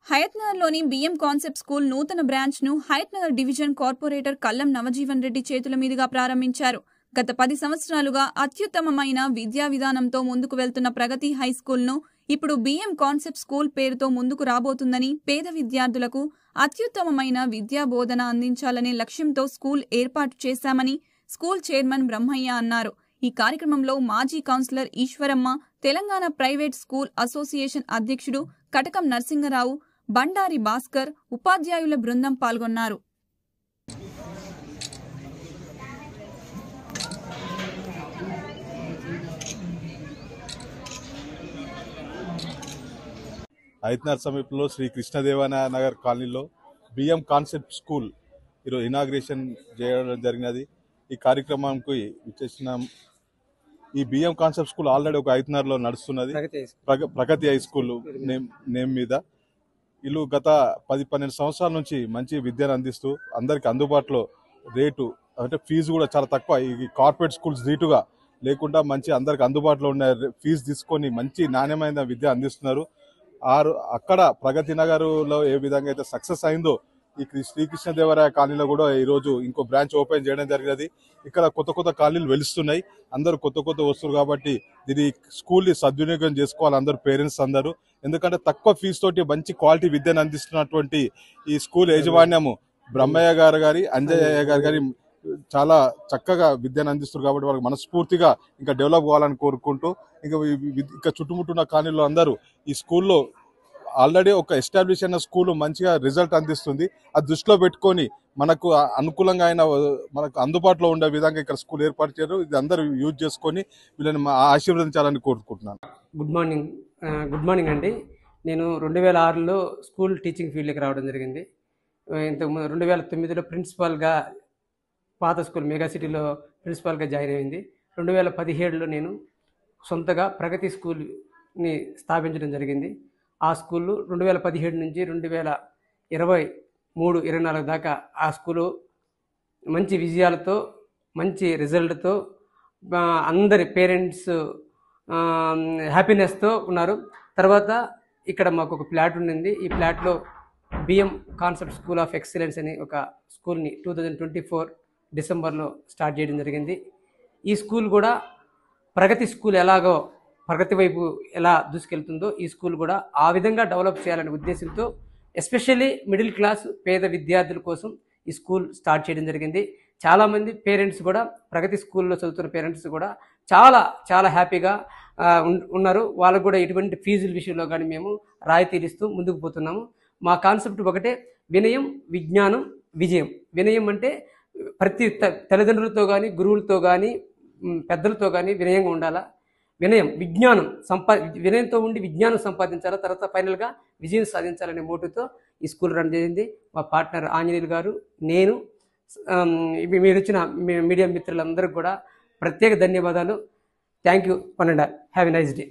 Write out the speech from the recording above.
హయత్నగర్లోని BM concept school నూతన బ్రాంచ్ను Hayathnagar division corporator కల్లం నవజీవన్ రెడ్డి చేతుల మీదుగా ప్రారంభించారు. గత 10 సంవత్సరాలుగా అత్యుత్తమమైన విద్యా విధానంతో ముందుకు వెళ్తున్న ప్రగతి హైస్కూల్ను ఇప్పుడు బిఎం కాన్సెప్ట్ స్కూల్ పేరుతో ముందుకు రాబోతుందని, పేద విద్యార్థులకు అత్యుత్తమమైన విద్యా బోధన అందించాలనే లక్ష్యంతో స్కూల్ ఏర్పాటు చేశామని స్కూల్ చైర్మన్ బ్రహ్మయ్య అన్నారు. ఈ కార్యక్రమంలో మాజీ councillor Eshwaramma, Telangana private school association అధ్యక్షుడు కటకం నరసింగరావు, బండారి భాస్కర్, ఉపాధ్యాయుల బృందం పాల్గొన్నారు. హయత్నగర్ సమీపంలో శ్రీ కృష్ణదేవరాయ నగర్ కాలనీలో బిఎం కాన్సెప్ట్ స్కూల్ ఈరోజు ఇనాగ్రేషన్ చేయడం జరిగినది. ఈ కార్యక్రమానికి ఇచ్చేసిన ఈ బిఎం కాన్సెప్ట్ స్కూల్ ఆల్రెడీ ఒక హయత్నగర్లో నడుస్తున్నది. ప్రగతి హై స్కూల్ నేమ్ మీద వీళ్ళు గత 10-12 సంవత్సరాల నుంచి మంచి విద్యను అందిస్తూ అందరికి అందుబాటులో రేటు అంటే ఫీజు కూడా చాలా తక్కువ, ఈ కార్పొరేట్ స్కూల్స్ ధీటుగా లేకుండా మంచి అందరికి అందుబాటులో ఉన్న ఫీజు తీసుకొని మంచి నాణ్యమైన విద్య అందిస్తున్నారు. అక్కడ ప్రగతి నగర్లో ఏ విధంగా అయితే సక్సెస్ అయిందో ఈ శ్రీకృష్ణదేవరాయ కాలనీలో కూడా ఈరోజు ఇంకో బ్రాంచ్ ఓపెన్ చేయడం జరిగినది. ఇక్కడ కొత్త కాలనీలు వెలుస్తున్నాయి, అందరూ కొత్త వస్తున్నారు. కాబట్టి దీని స్కూల్ని సద్వినియోగం చేసుకోవాలి అందరూ, పేరెంట్స్ అందరూ. ఎందుకంటే తక్కువ ఫీజు తోటి మంచి క్వాలిటీ విద్యను అందిస్తున్నటువంటి ఈ స్కూల్ యాజమాన్యము బ్రహ్మయ్య గారి అంజయ్య గారి చాలా చక్కగా విద్యను అందిస్తున్నారు. కాబట్టి వాళ్ళకి మనస్ఫూర్తిగా ఇంకా డెవలప్ కావాలని కోరుకుంటూ ఇంకా చుట్టుముట్టున్న కాలనీలో అందరూ ఈ స్కూల్లో ఆల్రెడీ ఒక ఎస్టాబ్లిష్ అయిన స్కూల్ మంచిగా రిజల్ట్ అందిస్తుంది. అది దృష్టిలో పెట్టుకొని మనకు అనుకూలంగా అయిన మనకు అందుబాటులో ఉండే విధంగా ఇక్కడ స్కూల్ ఏర్పాటు చేయరు. ఇది అందరూ యూజ్ చేసుకొని వీళ్ళని ఆశీర్వదించాలని కోరుకుంటున్నాను. గుడ్ మార్నింగ్ అండి. నేను 2006లో స్కూల్ టీచింగ్ ఫీల్డ్కి రావడం జరిగింది. ఇంతకుముందు 2009లో ప్రిన్సిపాల్గా పాత స్కూల్ మెగా సిటీలో ప్రిన్సిపాల్గా జాయిన్ అయింది. 2017లో నేను సొంతగా ప్రగతి స్కూల్ని స్థాపించడం జరిగింది. ఆ స్కూళ్ళు 2017 నుంచి 2023-24 దాకా ఆ స్కూలు మంచి విజయాలతో, మంచి రిజల్ట్తో, అందరి పేరెంట్స్ హ్యాపీనెస్తో ఉన్నారు. తర్వాత ఇక్కడ మాకు ఒక ప్లాట్ ఉండింది. ఈ ప్లాట్లో BM concept school of excellence అని ఒక స్కూల్ని 2024 డిసెంబర్లో స్టార్ట్ చేయడం జరిగింది. ఈ స్కూల్ కూడా ప్రగతి స్కూల్ ఎలాగో ప్రగతి వైపు ఎలా దూసుకెళ్తుందో ఈ స్కూల్ కూడా ఆ విధంగా డెవలప్ చేయాలనే ఉద్దేశంతో ఎస్పెషల్లీ మిడిల్ క్లాస్ పేద విద్యార్థుల కోసం ఈ స్కూల్ స్టార్ట్ చేయడం జరిగింది. చాలామంది పేరెంట్స్ కూడా ప్రగతి స్కూల్లో చదువుతున్న పేరెంట్స్ కూడా చాలా హ్యాపీగా ఉన్నారు. వాళ్ళకు కూడా ఎటువంటి ఫీజుల విషయంలో కానీ మేము రాయితీలు ఇస్తూ ముందుకు పోతున్నాము. మా కాన్సెప్ట్ ఒకటే, వినయం, విజ్ఞానం, విజయం. వినయం అంటే ప్రతి తల్లిదండ్రులతో కానీ, గురువులతో కానీ, పెద్దలతో కానీ వినయంగా ఉండాలా. వినయంతో ఉండి విజ్ఞానం సంపాదించాలా. తర్వాత ఫైనల్గా విజయం సాధించాలనే మోటివ్తో ఈ స్కూల్ రన్ చేసింది. మా పార్ట్నర్ ఆంజనేయులు గారు, నేను, మీరు వచ్చిన మీడియా మిత్రులందరికీ కూడా ప్రత్యేక ధన్యవాదాలు. Thank you. Have a nice day.